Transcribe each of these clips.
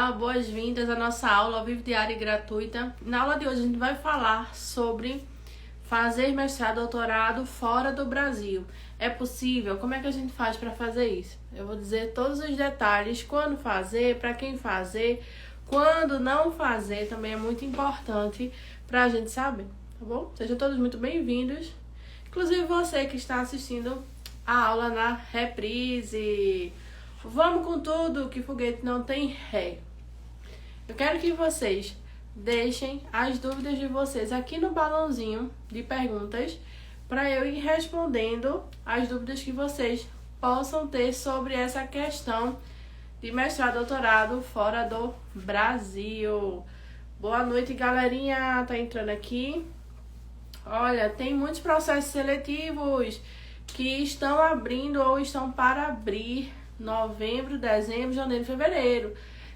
Olá, boas-vindas à nossa aula ao vivo diária e gratuita. Na aula de hoje a gente vai falar sobre fazer mestrado, doutorado fora do Brasil. É possível? Como é que a gente faz para fazer isso? Eu vou dizer todos os detalhes, quando fazer, para quem fazer, quando não fazer, também é muito importante para a gente saber, tá bom? Sejam todos muito bem-vindos, inclusive você que está assistindo a aula na reprise. Vamos com tudo, que foguete não tem ré. Eu quero que vocês deixem as dúvidas de vocês aqui no balãozinho de perguntas para eu ir respondendo as dúvidas que vocês possam ter sobre essa questão de mestrado, doutorado fora do Brasil. Boa noite, galerinha. Tá entrando aqui. Olha, tem muitos processos seletivos que estão abrindo ou estão para abrir novembro, dezembro, janeiro, fevereiro.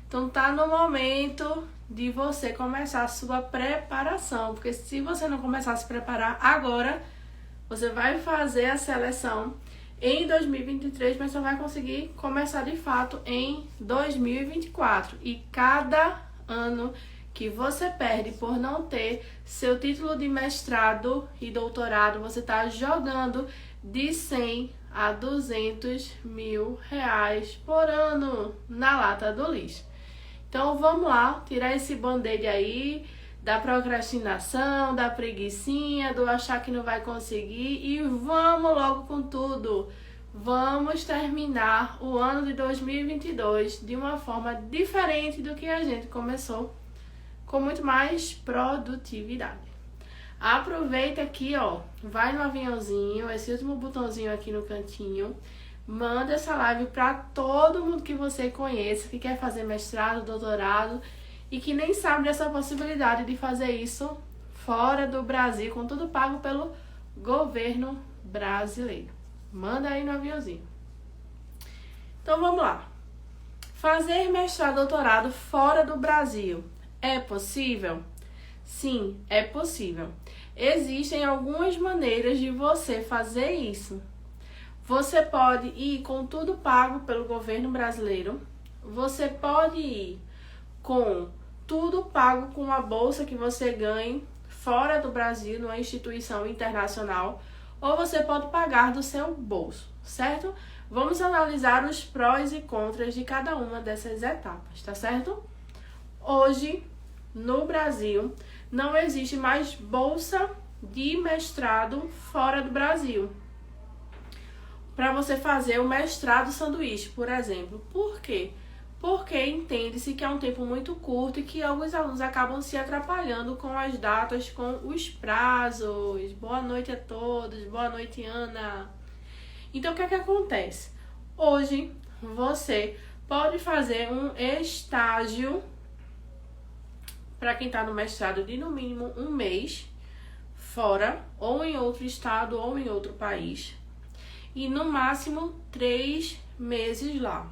Então tá no momento de você começar a sua preparação, porque se você não começar a se preparar agora, você vai fazer a seleção em 2023, mas só vai conseguir começar de fato em 2024. E cada ano que você perde por não ter seu título de mestrado e doutorado, você está jogando de 100 a 200 mil reais por ano na lata do lixo. Então vamos lá, tirar esse band-aid aí da procrastinação, da preguicinha, do achar que não vai conseguir e vamos logo com tudo. Vamos terminar o ano de 2022 de uma forma diferente do que a gente começou, com muito mais produtividade. Aproveita aqui, ó, vai no aviãozinho, esse último botãozinho aqui no cantinho, manda essa live para todo mundo que você conhece, que quer fazer mestrado, doutorado e que nem sabe dessa possibilidade de fazer isso fora do Brasil, com tudo pago pelo governo brasileiro. Manda aí no aviãozinho. Então vamos lá. Fazer mestrado, doutorado fora do Brasil é possível? Sim, é possível. Existem algumas maneiras de você fazer isso. Você pode ir com tudo pago pelo governo brasileiro. Você pode ir com tudo pago com a bolsa que você ganhe fora do Brasil, numa instituição internacional. Ou você pode pagar do seu bolso, certo? Vamos analisar os prós e contras de cada uma dessas etapas, tá certo? Hoje, no Brasil, não existe mais bolsa de mestrado fora do Brasil para você fazer o mestrado sanduíche, por exemplo. Por quê? Porque entende-se que é um tempo muito curto e que alguns alunos acabam se atrapalhando com as datas, com os prazos. Boa noite a todos, boa noite, Ana. Então, o que é que acontece? Hoje, você pode fazer um estágio para quem está no mestrado de no mínimo um mês fora, ou em outro estado, ou em outro país, e no máximo 3 meses lá.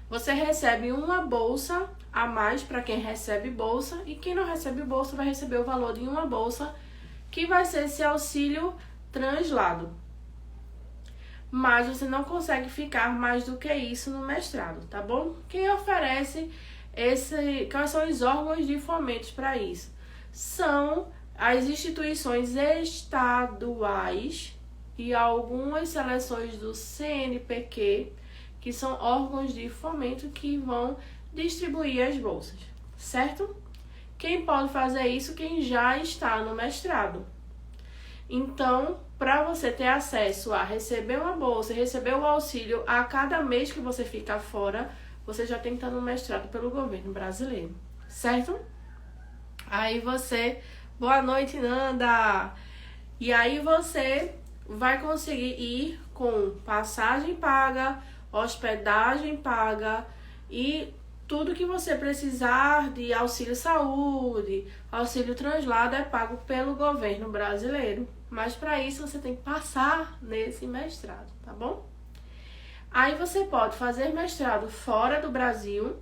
Você recebe uma bolsa a mais para quem recebe bolsa, e quem não recebe bolsa vai receber o valor de uma bolsa, que vai ser esse auxílio translado. Mas você não consegue ficar mais do que isso no mestrado, tá bom? Quem oferece quais são os órgãos de fomento para isso? São as instituições estaduais e algumas seleções do CNPq, que são órgãos de fomento que vão distribuir as bolsas, certo? Quem pode fazer isso? Quem já está no mestrado. Então, para você ter acesso a receber uma bolsa, receber o auxílio a cada mês que você fica fora, você já tem que estar no mestrado pelo governo brasileiro, certo? Aí você... Boa noite, Nanda! E aí você vai conseguir ir com passagem paga, hospedagem paga e tudo que você precisar de auxílio saúde, auxílio translado é pago pelo governo brasileiro. Mas para isso você tem que passar nesse mestrado, tá bom? Aí você pode fazer mestrado fora do Brasil,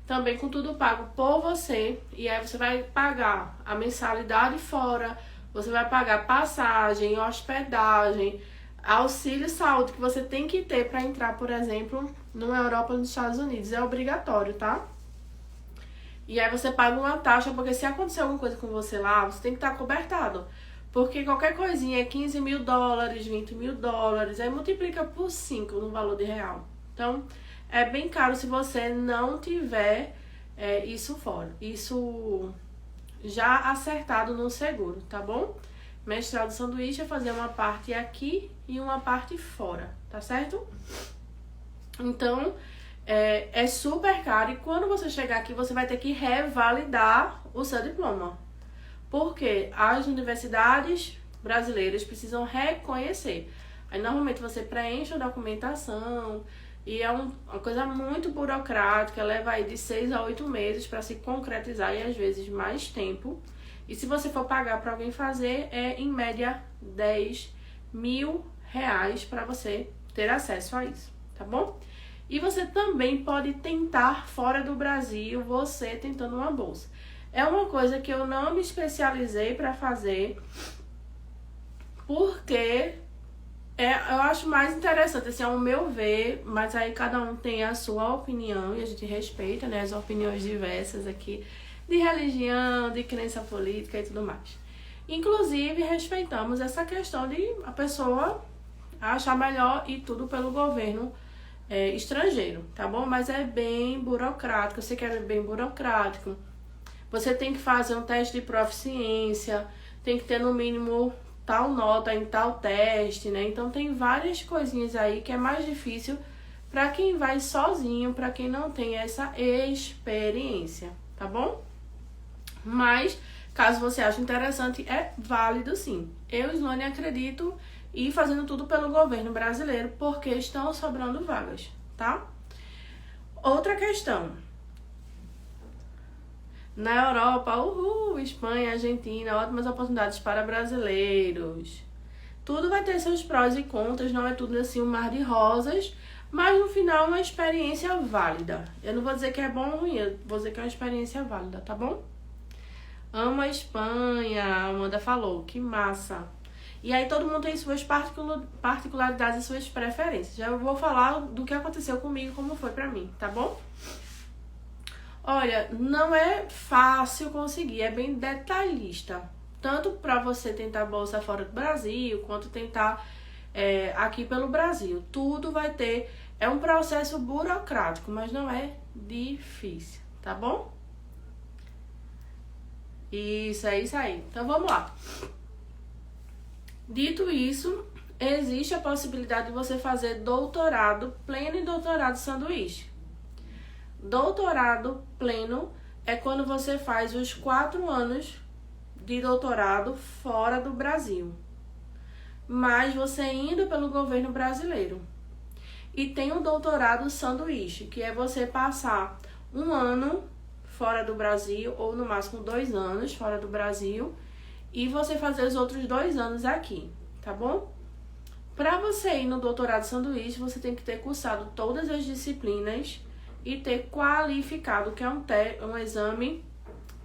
também com tudo pago por você, e aí você vai pagar a mensalidade fora, você vai pagar passagem, hospedagem, auxílio saúde que você tem que ter para entrar, por exemplo, numa Europa ou nos Estados Unidos. É obrigatório, tá? E aí você paga uma taxa, porque se acontecer alguma coisa com você lá, você tem que estar cobertado. Porque qualquer coisinha é 15 mil dólares, 20 mil dólares, aí multiplica por 5 no valor de real. Então, é bem caro se você não tiver isso fora. Isso já acertado no seguro, tá bom? Mestrado sanduíche é fazer uma parte aqui e uma parte fora, tá certo? Então, é super caro e quando você chegar aqui, você vai ter que revalidar o seu diploma. Porque as universidades brasileiras precisam reconhecer. Aí, normalmente, você preenche a documentação e é uma coisa muito burocrática, leva aí de 6 a 8 meses para se concretizar e às vezes mais tempo. E se você for pagar para alguém fazer, é em média 10 mil reais para você ter acesso a isso, tá bom? E você também pode tentar fora do Brasil, você tentando uma bolsa. É uma coisa que eu não me especializei para fazer, porque eu acho mais interessante, assim, ao meu ver, mas aí cada um tem a sua opinião e a gente respeita, né, as opiniões diversas aqui, de religião, de crença política e tudo mais. Inclusive, respeitamos essa questão de a pessoa achar melhor e tudo pelo governo estrangeiro, tá bom? Mas é bem burocrático, eu sei que é bem burocrático. Você tem que fazer um teste de proficiência, tem que ter no mínimo tal nota em tal teste, né? Então tem várias coisinhas aí que é mais difícil para quem vai sozinho, para quem não tem essa experiência, tá bom? Mas, caso você ache interessante, é válido sim. Eu, Slane, acredito e fazendo tudo pelo governo brasileiro, porque estão sobrando vagas, tá? Outra questão. Na Europa, Espanha, Argentina, ótimas oportunidades para brasileiros. Tudo vai ter seus prós e contras, não é tudo assim um mar de rosas, mas no final é uma experiência válida. Eu não vou dizer que é bom ou ruim, eu vou dizer que é uma experiência válida, tá bom? Amo a Espanha, a Amanda falou, que massa. E aí todo mundo tem suas particularidades e suas preferências. Já eu vou falar do que aconteceu comigo, como foi pra mim, tá bom? Olha, não é fácil conseguir, é bem detalhista. Tanto pra você tentar bolsa fora do Brasil, quanto tentar aqui pelo Brasil. Tudo vai ter, é um processo burocrático, mas não é difícil, tá bom? Isso, é isso aí. Então vamos lá. Dito isso, existe a possibilidade de você fazer doutorado pleno e doutorado sanduíche. Doutorado pleno é quando você faz os 4 anos de doutorado fora do Brasil, mas você indo pelo governo brasileiro. E tem o doutorado sanduíche, que é você passar 1 ano fora do Brasil, ou no máximo 2 anos fora do Brasil, e você fazer os outros 2 anos aqui, tá bom? Para você ir no doutorado sanduíche, você tem que ter cursado todas as disciplinas e ter qualificado, que é um exame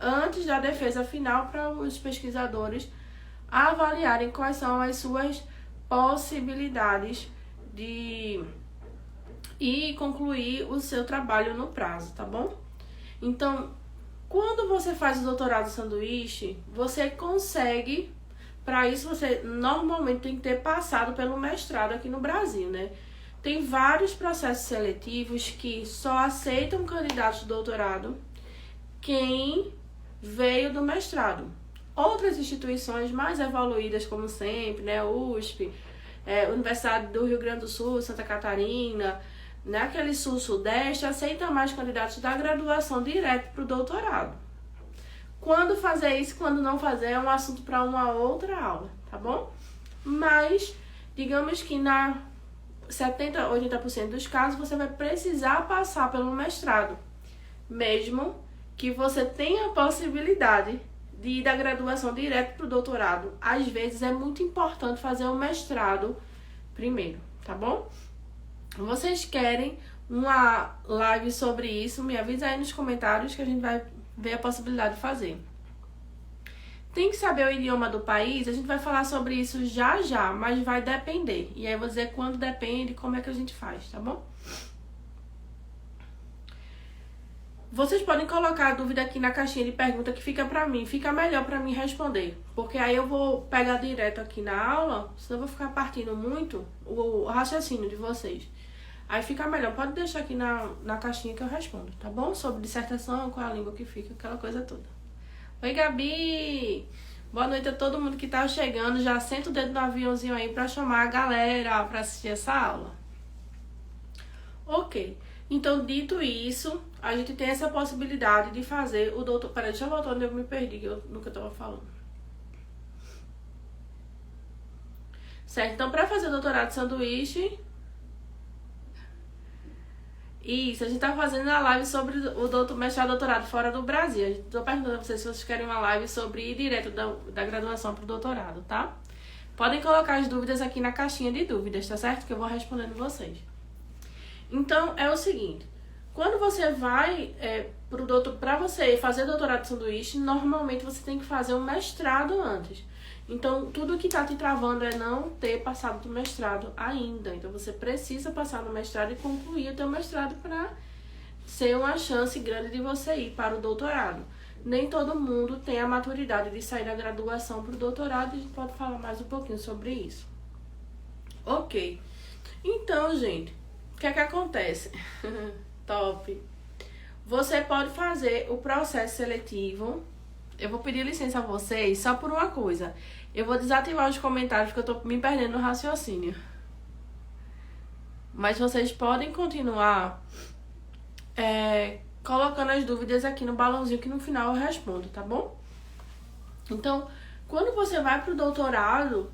antes da defesa final para os pesquisadores avaliarem quais são as suas possibilidades de ir concluir o seu trabalho no prazo, tá bom? Então, quando você faz o doutorado sanduíche, você consegue, para isso você normalmente tem que ter passado pelo mestrado aqui no Brasil, né? Tem vários processos seletivos que só aceitam candidatos de doutorado quem veio do mestrado. Outras instituições mais evoluídas, como sempre, né? USP, Universidade do Rio Grande do Sul, Santa Catarina, naquele sul-sudeste, aceita mais candidatos da graduação direto para o doutorado. Quando fazer isso, quando não fazer, é um assunto para uma outra aula, tá bom? Mas, digamos que na 70%, 80% dos casos, você vai precisar passar pelo mestrado, mesmo que você tenha a possibilidade de ir da graduação direto para o doutorado. Às vezes é muito importante fazer o mestrado primeiro, tá bom? Vocês querem uma live sobre isso? Me avisa aí nos comentários que a gente vai ver a possibilidade de fazer. Tem que saber o idioma do país, a gente vai falar sobre isso já já, mas vai depender. E aí eu vou dizer quando depende, como é que a gente faz, tá bom? Vocês podem colocar a dúvida aqui na caixinha de pergunta que fica pra mim. Fica melhor pra mim responder. Porque aí eu vou pegar direto aqui na aula, senão eu vou ficar partindo muito o raciocínio de vocês. Aí fica melhor. Pode deixar aqui na caixinha que eu respondo, tá bom? Sobre dissertação, qual a língua que fica, aquela coisa toda. Oi, Gabi! Boa noite a todo mundo que tá chegando. Já senta o dedo no aviãozinho aí pra chamar a galera pra assistir essa aula. Ok. Então, dito isso, a gente tem essa possibilidade de fazer o doutor... Peraí, deixa eu voltar onde eu me perdi, no que eu tava falando. Certo? Então, pra fazer o doutorado de sanduíche... Isso, a gente tá fazendo a live sobre o mestrado e doutorado fora do Brasil. Eu tô perguntando a vocês se vocês querem uma live sobre ir direto da graduação pro doutorado, tá? Podem colocar as dúvidas aqui na caixinha de dúvidas, tá certo? Que eu vou respondendo vocês. Então, é o seguinte, quando você vai para você fazer doutorado de sanduíche, normalmente você tem que fazer um mestrado antes. Então, tudo que tá te travando é não ter passado do mestrado ainda. Então, você precisa passar no mestrado e concluir o teu mestrado para ser uma chance grande de você ir para o doutorado. Nem todo mundo tem a maturidade de sair da graduação para o doutorado, e a gente pode falar mais um pouquinho sobre isso. Ok. Então, gente... O que é que acontece? Top. Você pode fazer o processo seletivo. Eu vou pedir licença a vocês só por uma coisa. Eu vou desativar os comentários porque eu tô me perdendo no raciocínio. Mas vocês podem continuar colocando as dúvidas aqui no balãozinho que no final eu respondo, tá bom? Então, quando você vai pro doutorado,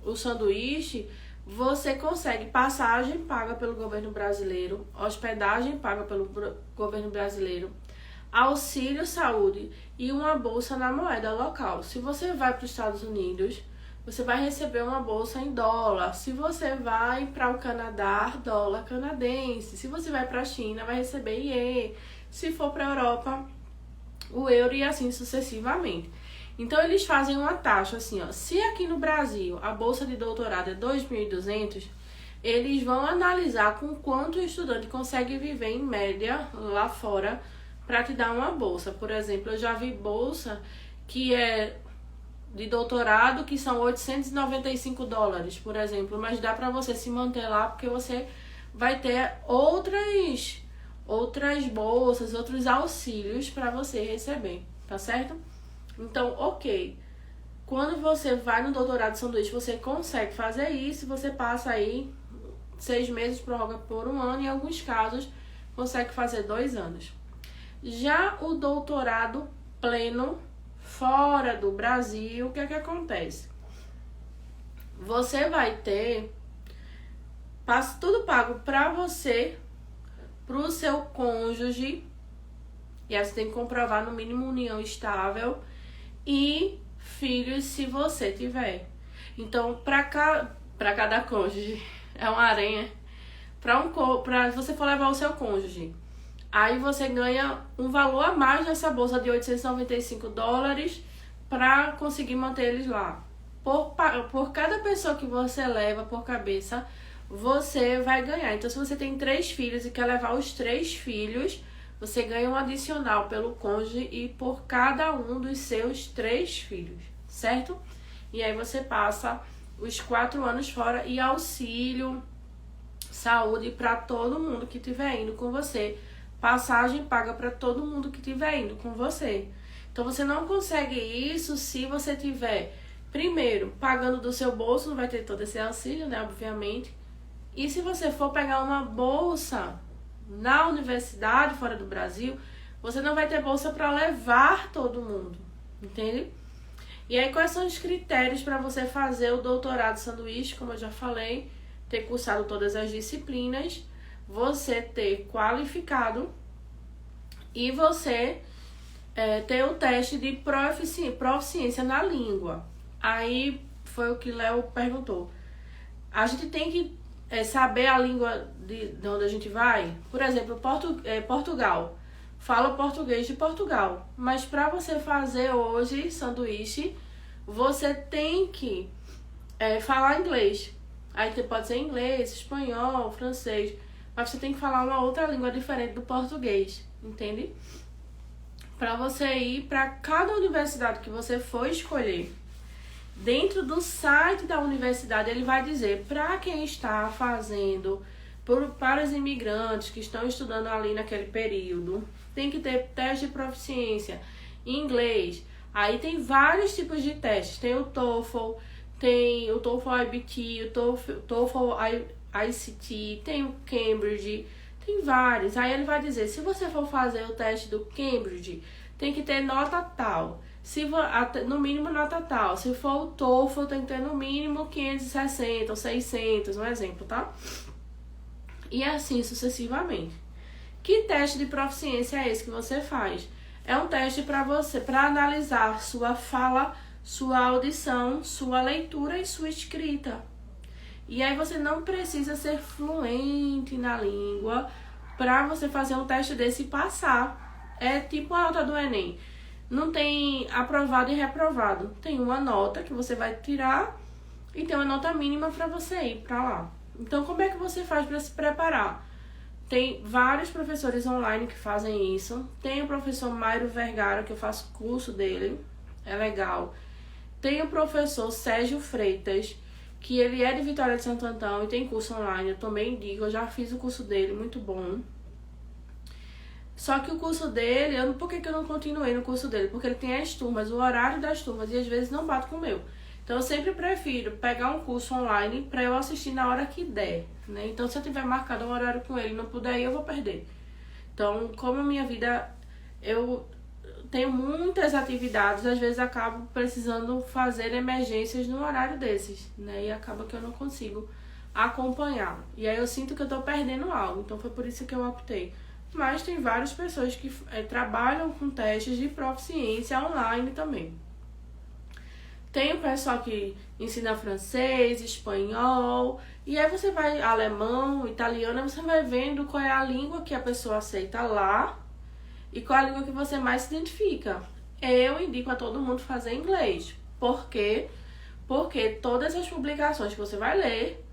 o sanduíche... Você consegue passagem paga pelo governo brasileiro, hospedagem paga pelo governo brasileiro, auxílio saúde e uma bolsa na moeda local. Se você vai para os Estados Unidos, você vai receber uma bolsa em dólar. Se você vai para o Canadá, dólar canadense. Se você vai para a China, vai receber IE. Se for para a Europa, o euro e assim sucessivamente. Então, eles fazem uma taxa assim, ó. Se aqui no Brasil a bolsa de doutorado é 2.200, eles vão analisar com quanto o estudante consegue viver em média lá fora para te dar uma bolsa. Por exemplo, eu já vi bolsa que é de doutorado que são $895, por exemplo. Mas dá para você se manter lá porque você vai ter outras bolsas, outros auxílios para você receber, tá certo? Então, ok, quando você vai no doutorado de sanduíche, você consegue fazer isso, você passa aí 6 meses, prorroga por 1 ano, e em alguns casos consegue fazer 2 anos. Já o doutorado pleno, fora do Brasil, o que é que acontece? Você vai ter tudo pago para você, para o seu cônjuge, e aí você tem que comprovar no mínimo união estável, e filhos se você tiver. Então, para cada cônjuge, é uma aranha. Pra você for levar o seu cônjuge, aí você ganha um valor a mais nessa bolsa de $895 para conseguir manter eles lá. Por cada pessoa que você leva por cabeça, você vai ganhar. Então, se você tem 3 filhos e quer levar os 3 filhos, você ganha um adicional pelo cônjuge e por cada um dos seus 3 filhos, certo? E aí você passa os 4 anos fora e auxílio, saúde para todo mundo que estiver indo com você. Passagem paga para todo mundo que estiver indo com você. Então você não consegue isso se você tiver, primeiro, pagando do seu bolso, não vai ter todo esse auxílio, né, obviamente. E se você for pegar uma bolsa na universidade fora do Brasil, você não vai ter bolsa para levar todo mundo, entende? E aí, quais são os critérios para você fazer o doutorado sanduíche? Como eu já falei, ter cursado todas as disciplinas, você ter qualificado e você ter o teste de proficiência na língua. Aí foi o que Léo perguntou. A gente tem que saber a língua de onde a gente vai. Por exemplo, Portugal. Fala português de Portugal. Mas para você fazer hoje sanduíche, você tem que falar inglês. Aí pode ser inglês, espanhol, francês. mas você tem que falar uma outra língua diferente do português, entende? Para você ir para cada universidade que você for escolher. Dentro do site da universidade, ele vai dizer para quem está fazendo, para os imigrantes que estão estudando ali naquele período, tem que ter teste de proficiência em inglês. Aí tem vários tipos de testes. Tem o TOEFL, tem o TOEFL IBT, o TOEFL ICT, tem o Cambridge, tem vários. Aí ele vai dizer, se você for fazer o teste do Cambridge, tem que ter nota tal. No mínimo nota tal. Se for o TOEFL, tem que ter no mínimo 560 ou 600, um exemplo, tá? E assim sucessivamente. Que teste de proficiência é esse que você faz? É um teste para analisar sua fala, sua audição, sua leitura e sua escrita. E aí você não precisa ser fluente na língua para você fazer um teste desse e passar. É tipo a nota do Enem. Não tem aprovado e reprovado. Tem uma nota que você vai tirar e tem uma nota mínima para você ir para lá. Então, como é que você faz para se preparar? Tem vários professores online que fazem isso. Tem o professor Mairo Vergara, que eu faço curso dele. É legal. Tem o professor Sérgio Freitas, que ele é de Vitória de Santo Antão e tem curso online. Eu também indico, eu já fiz o curso dele, muito bom. Só que o curso dele, por que eu não continuei no curso dele? Porque ele tem as turmas, o horário das turmas, e às vezes não bate com o meu. Então eu sempre prefiro pegar um curso online para eu assistir na hora que der, né? Então se eu tiver marcado um horário com ele e não puder ir, eu vou perder. Então, como a minha vida, eu tenho muitas atividades, às vezes acabo precisando fazer emergências no horário desses, né? E acaba que eu não consigo acompanhar. E aí eu sinto que eu tô perdendo algo, então foi por isso que eu optei. Mas tem várias pessoas que trabalham com testes de proficiência online também. Tem o pessoal que ensina francês, espanhol, e aí você vai alemão, italiano, você vai vendo qual é a língua que a pessoa aceita lá e qual é a língua que você mais se identifica. Eu indico a todo mundo fazer inglês. Por quê? Porque todas as publicações que você vai ler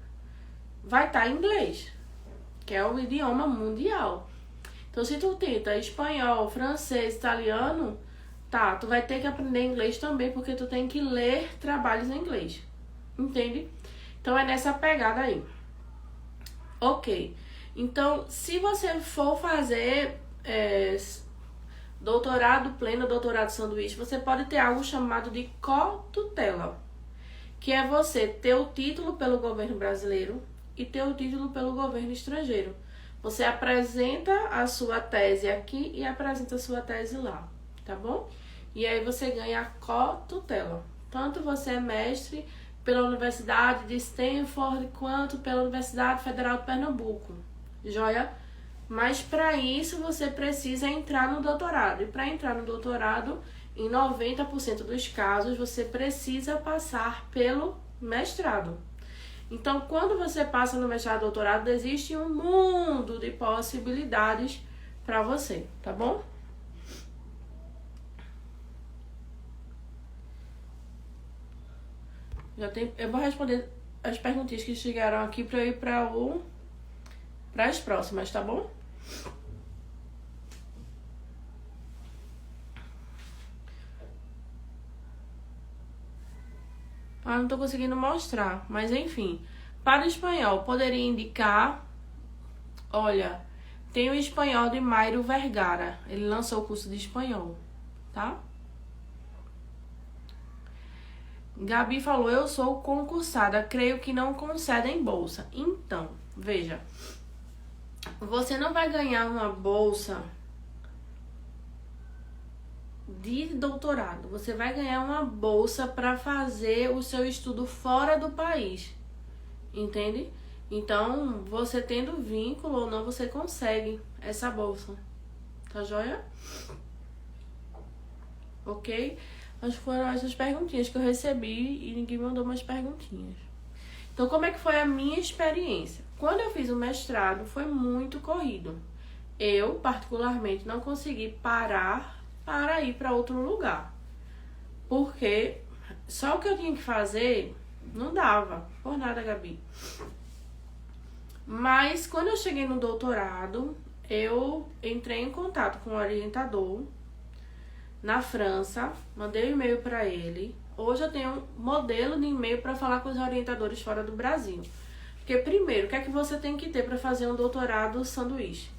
vai estar em inglês, que é o idioma mundial. Então, se tu tenta espanhol, francês, italiano, tá, tu vai ter que aprender inglês também, porque tu tem que ler trabalhos em inglês. Entende? Então, é nessa pegada aí. Ok. Então, se você for fazer doutorado pleno, doutorado sanduíche, você pode ter algo chamado de cotutela, que é você ter o título pelo governo brasileiro e ter o título pelo governo estrangeiro. Você apresenta a sua tese aqui e apresenta a sua tese lá, tá bom? E aí você ganha a cotutela. Tanto você é mestre pela Universidade de Stanford quanto pela Universidade Federal de Pernambuco. Joia? Mas para isso você precisa entrar no doutorado. E para entrar no doutorado, em 90% dos casos, você precisa passar pelo mestrado. Então, quando você passa no mestrado e doutorado, existe um mundo de possibilidades para você, tá bom? Eu vou responder as perguntinhas que chegaram aqui para eu ir para as próximas, tá bom? Não tô conseguindo mostrar, mas enfim. Para o espanhol, poderia indicar... Olha, tem o espanhol de Mairo Vergara. Ele lançou o curso de espanhol, tá? Gabi falou, eu sou concursada, creio que não concedem bolsa. Então, veja, você não vai ganhar uma bolsa de doutorado, você vai ganhar uma bolsa para fazer o seu estudo fora do país, entende? Então, você tendo vínculo ou não, você consegue essa bolsa, tá joia? Ok? Acho que foram essas perguntinhas que eu recebi e ninguém mandou mais perguntinhas. Então, como é que foi a minha experiência? Quando eu fiz o mestrado, foi muito corrido. Eu, particularmente, não consegui parar para ir para outro lugar. Porque só o que eu tinha que fazer não dava. Por nada, Gabi. Mas quando eu cheguei no doutorado, eu entrei em contato com o orientador na França, mandei um e-mail para ele. Hoje eu tenho um modelo de e-mail para falar com os orientadores fora do Brasil. Porque primeiro, o que é que você tem que ter para fazer um doutorado sanduíche?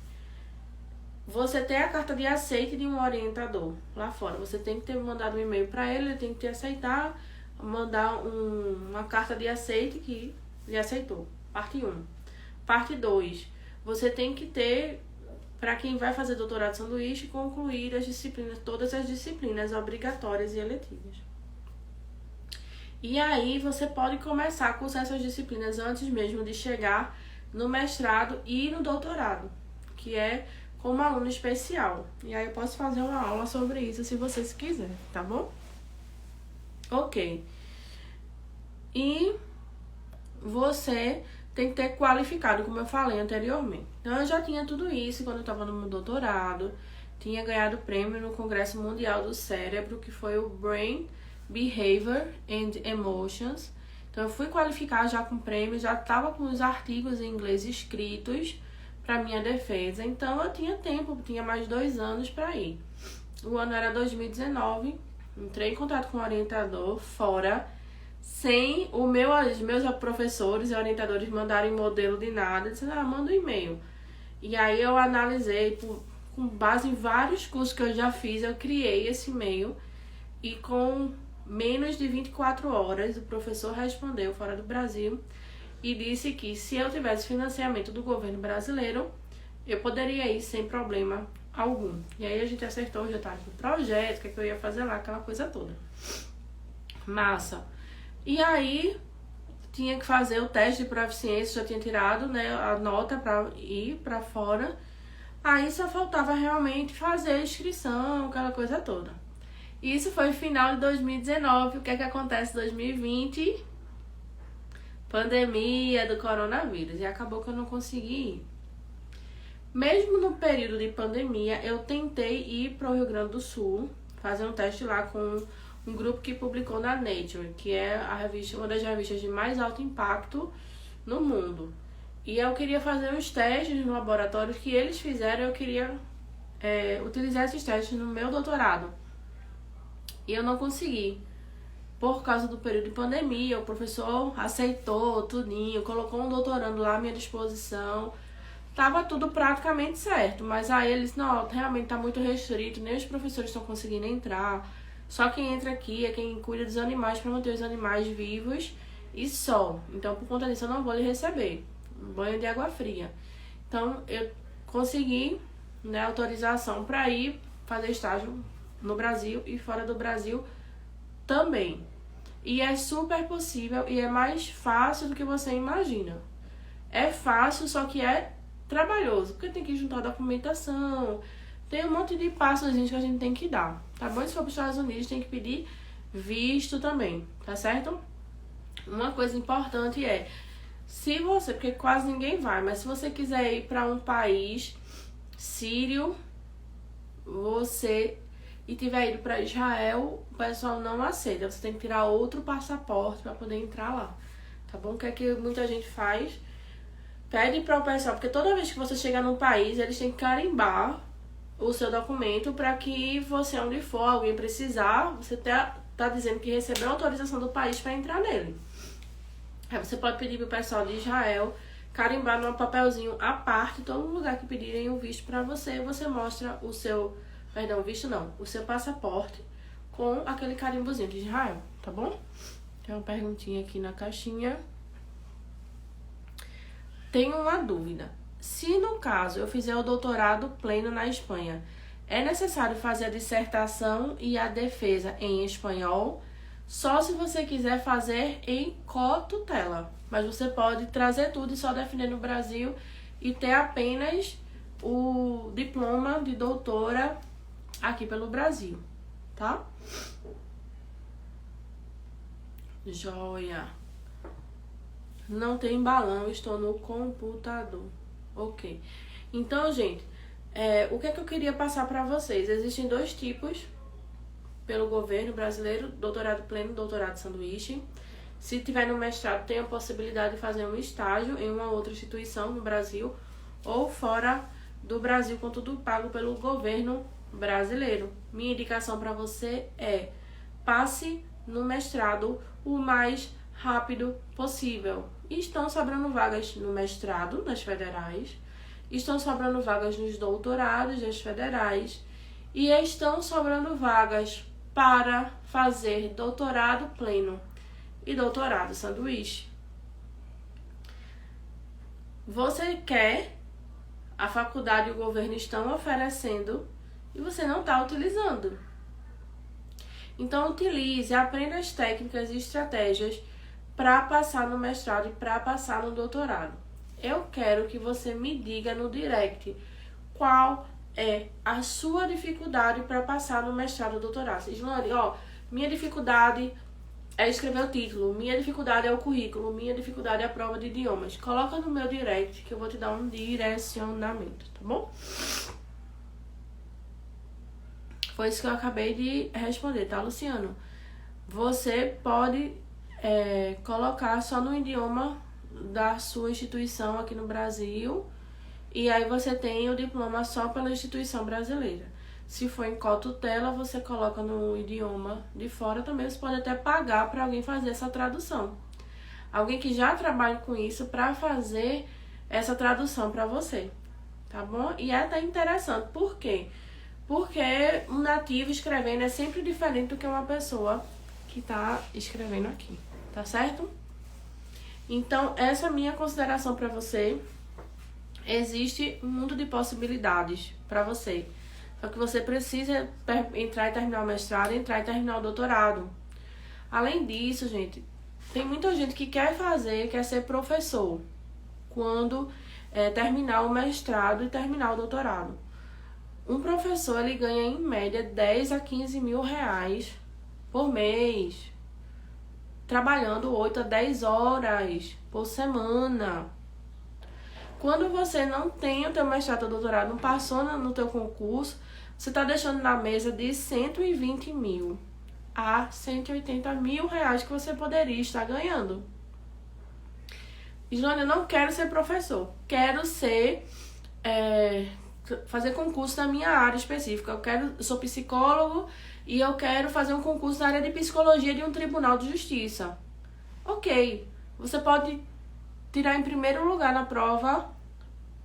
Você tem a carta de aceite de um orientador lá fora. Você tem que ter mandado um e-mail para ele, ele tem que te aceitar, mandar uma carta de aceite que ele aceitou. Parte 1. Parte 2. Você tem que ter, para quem vai fazer doutorado sanduíche, concluir as disciplinas, todas as disciplinas obrigatórias e eletivas. E aí você pode começar a cursar essas disciplinas antes mesmo de chegar no mestrado e no doutorado, que é como aluno especial. E aí eu posso fazer uma aula sobre isso se vocês quiserem, tá bom? Ok. E você tem que ter qualificado, como eu falei anteriormente. Então eu já tinha tudo isso quando eu estava no meu doutorado. Tinha ganhado prêmio no Congresso Mundial do Cérebro, que foi o Brain, Behavior and Emotions. Então eu fui qualificar já com prêmio, já estava com os artigos em inglês escritos para minha defesa. Então eu tinha tempo, tinha mais 2 anos para ir. O ano era 2019, entrei em contato com o orientador fora, sem os meus professores e orientadores mandarem modelo de nada. Disseram, manda um e-mail. E aí eu analisei, com base em vários cursos que eu já fiz, eu criei esse e-mail. E com menos de 24 horas, o professor respondeu fora do Brasil e disse que se eu tivesse financiamento do governo brasileiro, eu poderia ir sem problema algum. E aí a gente acertou os detalhes do projeto, o que eu ia fazer lá, aquela coisa toda. Massa. E aí tinha que fazer o teste de proficiência, já tinha tirado, né, a nota para ir para fora. Aí só faltava realmente fazer a inscrição, aquela coisa toda. Isso foi final de 2019. O que é que acontece em 2020? Pandemia do coronavírus. E acabou que eu não consegui ir. Mesmo no período de pandemia, eu tentei ir para o Rio Grande do Sul, fazer um teste lá com um grupo que publicou na Nature, que é a revista, uma das revistas de mais alto impacto no mundo. E eu queria fazer uns testes no laboratório que eles fizeram, eu queria utilizar esses testes no meu doutorado. E eu não consegui. Por causa do período de pandemia, o professor aceitou tudinho, colocou um doutorando lá à minha disposição. Tava tudo praticamente certo, mas aí eles, não, realmente tá muito restrito, nem os professores estão conseguindo entrar. Só quem entra aqui é quem cuida dos animais para manter os animais vivos e só. Então, por conta disso, eu não vou lhe receber um banho de água fria. Então, eu consegui, né, autorização para ir fazer estágio no Brasil e fora do Brasil também. E é super possível e é mais fácil do que você imagina. É fácil, só que é trabalhoso, porque tem que juntar documentação, tem um monte de passos que a gente tem que dar, tá bom? Se for para os Estados Unidos, tem que pedir visto também, tá certo? Uma coisa importante é, se você, porque quase ninguém vai, mas se você quiser ir para um país sírio, e tiver ido para Israel, o pessoal não aceita. Você tem que tirar outro passaporte para poder entrar lá, tá bom? O que é que muita gente faz? Pede para o pessoal, porque toda vez que você chegar num país, eles têm que carimbar o seu documento para que você, onde for, alguém precisar, você tá dizendo que recebeu a autorização do país para entrar nele. Aí você pode pedir para o pessoal de Israel carimbar num papelzinho à parte, todo lugar que pedirem o visto para você, você mostra o seu... Perdão, visto não. O seu passaporte com aquele carimbozinho de Israel, tá bom? Tem uma perguntinha aqui na caixinha. Tenho uma dúvida. Se no caso eu fizer o doutorado pleno na Espanha, é necessário fazer a dissertação e a defesa em espanhol? Só se você quiser fazer em cotutela. Mas você pode trazer tudo e só defender no Brasil e ter apenas o diploma de doutora aqui pelo Brasil, tá? Joia. Não tem balão, estou no computador. Ok. Então, gente, o que é que eu queria passar para vocês? Existem 2 tipos pelo governo brasileiro, doutorado pleno e doutorado sanduíche. Se tiver no mestrado, tem a possibilidade de fazer um estágio em uma outra instituição no Brasil ou fora do Brasil, com tudo pago pelo governo brasileiro. Minha indicação para você é: passe no mestrado o mais rápido possível. Estão sobrando vagas no mestrado, nas federais, estão sobrando vagas nos doutorados das federais e estão sobrando vagas para fazer doutorado pleno e doutorado sanduíche. Você quer, a faculdade e o governo estão oferecendo e você não está utilizando. Então, utilize, aprenda as técnicas e estratégias para passar no mestrado e para passar no doutorado. Eu quero que você me diga no direct qual é a sua dificuldade para passar no mestrado ou doutorado. Islane, minha dificuldade é escrever o título, minha dificuldade é o currículo, minha dificuldade é a prova de idiomas. Coloca no meu direct que eu vou te dar um direcionamento, tá bom? Foi isso que eu acabei de responder, tá, Luciano? Você pode colocar só no idioma da sua instituição aqui no Brasil e aí você tem o diploma só pela instituição brasileira. Se for em cotutela, você coloca no idioma de fora também. Você pode até pagar para alguém fazer essa tradução. Alguém que já trabalha com isso para fazer essa tradução para você, tá bom? E é até interessante. Por quê? Porque um nativo escrevendo é sempre diferente do que uma pessoa que está escrevendo aqui, tá certo? Então, essa é a minha consideração para você. Existe um mundo de possibilidades para você. Só que você precisa entrar e terminar o mestrado, entrar e terminar o doutorado. Além disso, gente, tem muita gente que quer ser professor quando terminar o mestrado e terminar o doutorado. Um professor, ele ganha em média 10 a 15 mil reais por mês, trabalhando 8 a 10 horas por semana. Quando você não tem o teu mestrado ou doutorado, não passou no teu concurso, você está deixando na mesa de 120 mil a 180 mil reais que você poderia estar ganhando. Islane, eu não quero ser professor, quero fazer concurso na minha área específica. Eu sou psicólogo e eu quero fazer um concurso na área de psicologia de um tribunal de justiça. Ok, você pode tirar em primeiro lugar na prova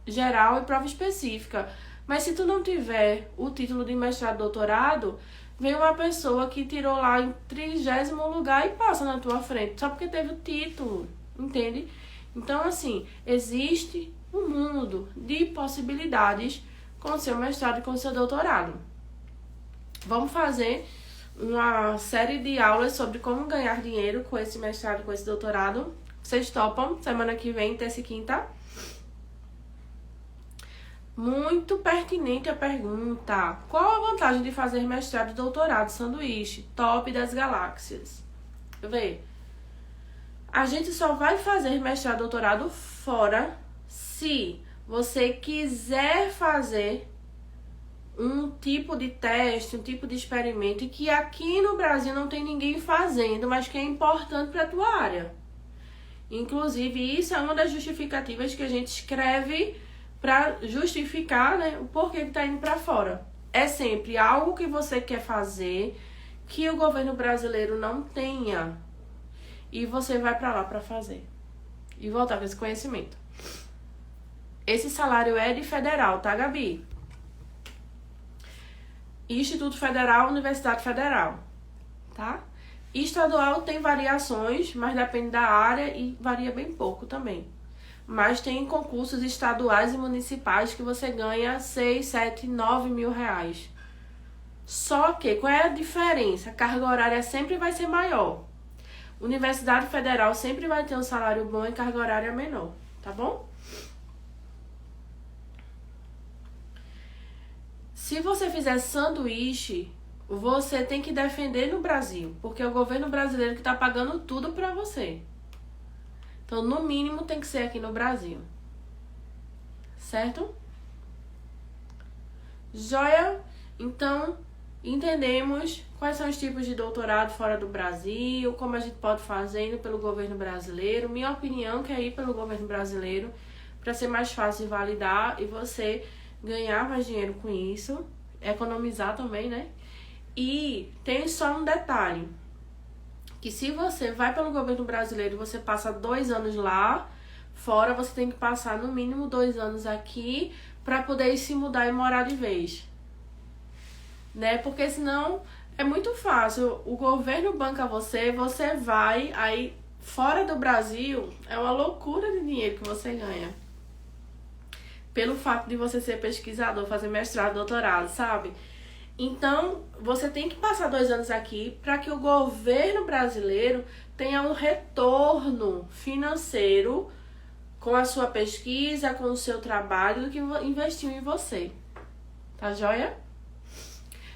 geral e prova específica. Mas se tu não tiver o título de mestrado e doutorado, vem uma pessoa que tirou lá em 30º lugar e passa na tua frente, só porque teve o título, entende? Então, assim, existe um mundo de possibilidades com o seu mestrado e com o seu doutorado. Vamos fazer uma série de aulas sobre como ganhar dinheiro com esse mestrado e com esse doutorado. Vocês topam? Semana que vem, terça e quinta? Muito pertinente a pergunta. Qual a vantagem de fazer mestrado e doutorado sanduíche? Top das galáxias. Deixa eu ver. A gente só vai fazer mestrado e doutorado fora se você quiser fazer um tipo de teste, um tipo de experimento que aqui no Brasil não tem ninguém fazendo, mas que é importante para a tua área. Inclusive, isso é uma das justificativas que a gente escreve para justificar, né, o porquê que está indo para fora. É sempre algo que você quer fazer que o governo brasileiro não tenha e você vai para lá para fazer e voltar com esse conhecimento. Esse salário é de federal, tá, Gabi? Instituto Federal, Universidade Federal, tá? Estadual tem variações, mas depende da área e varia bem pouco também. Mas tem concursos estaduais e municipais que você ganha 6, 7, 9 mil reais. Só que, qual é a diferença? A carga horária sempre vai ser maior. Universidade Federal sempre vai ter um salário bom e carga horária menor, tá bom? Se você fizer sanduíche, você tem que defender no Brasil, porque é o governo brasileiro que está pagando tudo para você. Então, no mínimo, tem que ser aqui no Brasil. Certo? Joia? Então, entendemos quais são os tipos de doutorado fora do Brasil, como a gente pode fazer indo pelo governo brasileiro. Minha opinião é ir pelo governo brasileiro para ser mais fácil de validar e você ganhar mais dinheiro com isso, economizar também, né? E tem só um detalhe, que se você vai pelo governo brasileiro e você passa 2 anos lá, fora você tem que passar no mínimo 2 anos aqui para poder se mudar e morar de vez, né? Porque senão é muito fácil, o governo banca você, você vai, aí fora do Brasil é uma loucura de dinheiro que você ganha. Pelo fato de você ser pesquisador, fazer mestrado, doutorado, sabe? Então, você tem que passar 2 anos aqui para que o governo brasileiro tenha um retorno financeiro com a sua pesquisa, com o seu trabalho, do que investiu em você. Tá joia?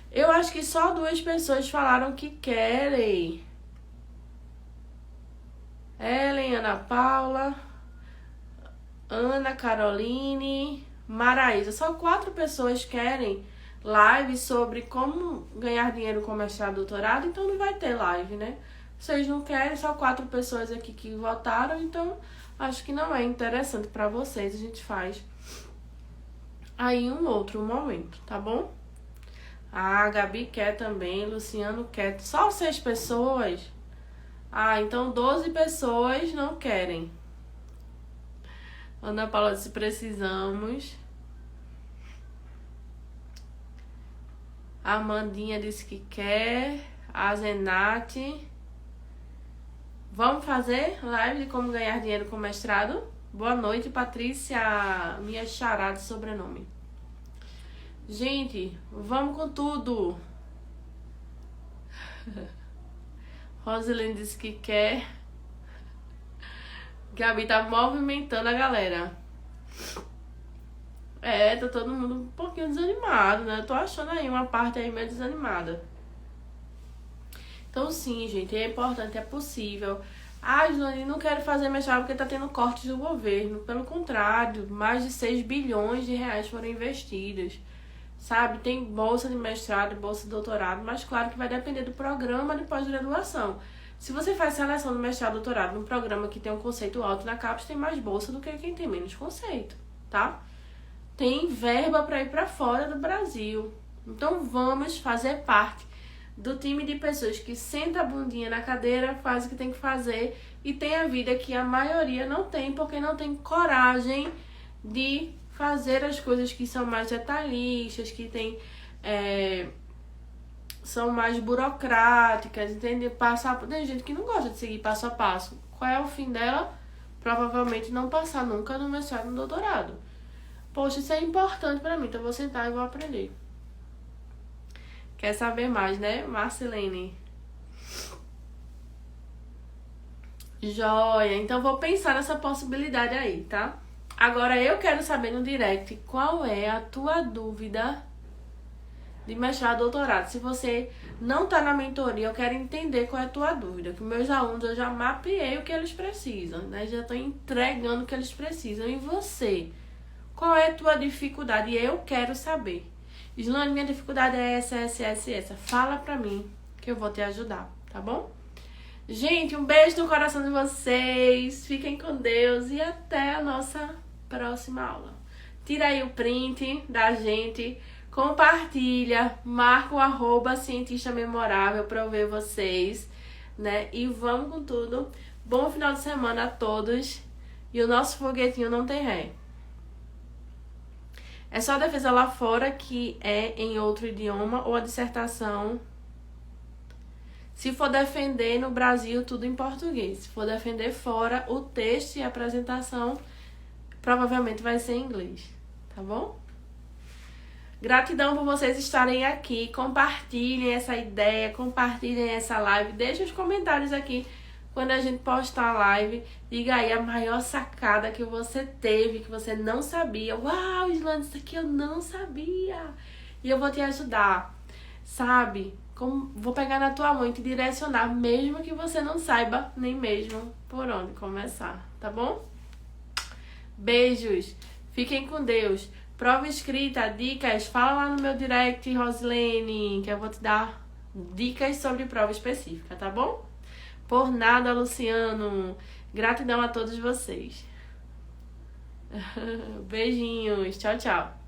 Eu acho que só 2 pessoas falaram que querem. Ellen, Ana Paula, Ana Caroline, Maraísa. Só 4 pessoas querem live sobre como ganhar dinheiro com mestrado e doutorado, então não vai ter live, né? Vocês não querem, só 4 pessoas aqui que votaram, então acho que não é interessante pra vocês. A gente faz aí em um outro momento, tá bom? A Gabi quer também, Luciano quer. Só 6 pessoas? Ah, então 12 pessoas não querem. Ana Paula disse precisamos. A Amandinha disse que quer. A Zenate. Vamos fazer live de como ganhar dinheiro com mestrado? Boa noite, Patrícia. Minha chará de sobrenome. Gente, vamos com tudo. Roselene disse que quer. Gabi tá movimentando a galera. Tá todo mundo um pouquinho desanimado, né? Eu tô achando aí uma parte aí meio desanimada. Então sim, gente, é importante, é possível. Ah, Jolane, não quero fazer mestrado porque tá tendo cortes do governo. Pelo contrário, mais de 6 bilhões de reais foram investidos. Sabe, tem bolsa de mestrado, bolsa de doutorado, mas claro que vai depender do programa de pós-graduação. Se você faz seleção do mestrado e doutorado num programa que tem um conceito alto na CAPES, tem mais bolsa do que quem tem menos conceito, tá? Tem verba para ir para fora do Brasil. Então vamos fazer parte do time de pessoas que senta a bundinha na cadeira, faz o que tem que fazer e tem a vida que a maioria não tem, porque não tem coragem de fazer as coisas que são mais detalhistas, que tem, são mais burocráticas, entende? Tem gente que não gosta de seguir passo a passo. Qual é o fim dela? Provavelmente não passar nunca no mestrado e no doutorado. Poxa, isso é importante pra mim, então eu vou sentar e vou aprender. Quer saber mais, né, Marcelene? Joia, então vou pensar nessa possibilidade aí, tá? Agora eu quero saber no direct qual é a tua dúvida de mestrado e doutorado. Se você não tá na mentoria, eu quero entender qual é a tua dúvida. Que meus alunos, eu já mapeei o que eles precisam, né? Já tô entregando o que eles precisam. E você? Qual é a tua dificuldade? Eu quero saber. Islane, minha dificuldade é essa. Fala pra mim que eu vou te ajudar, tá bom? Gente, um beijo no coração de vocês. Fiquem com Deus e até a nossa próxima aula. Tira aí o print da gente, compartilha, marca o @cientista memorável pra eu ver vocês, né? E vamos com tudo. Bom final de semana a todos. E o nosso foguetinho não tem ré. É só a defesa lá fora que é em outro idioma ou a dissertação. Se for defender no Brasil, tudo em português. Se for defender fora, o texto e a apresentação provavelmente vai ser em inglês, tá bom? Gratidão por vocês estarem aqui. Compartilhem essa ideia, compartilhem essa live. Deixem os comentários aqui quando a gente postar a live. Diga aí a maior sacada que você teve, que você não sabia. Uau, Islane, isso aqui eu não sabia. E eu vou te ajudar, sabe? Vou pegar na tua mão e te direcionar, mesmo que você não saiba nem mesmo por onde começar, tá bom? Beijos, fiquem com Deus. Prova escrita, dicas, fala lá no meu direct, Rosilene, que eu vou te dar dicas sobre prova específica, tá bom? Por nada, Luciano. Gratidão a todos vocês. Beijinhos. Tchau, tchau.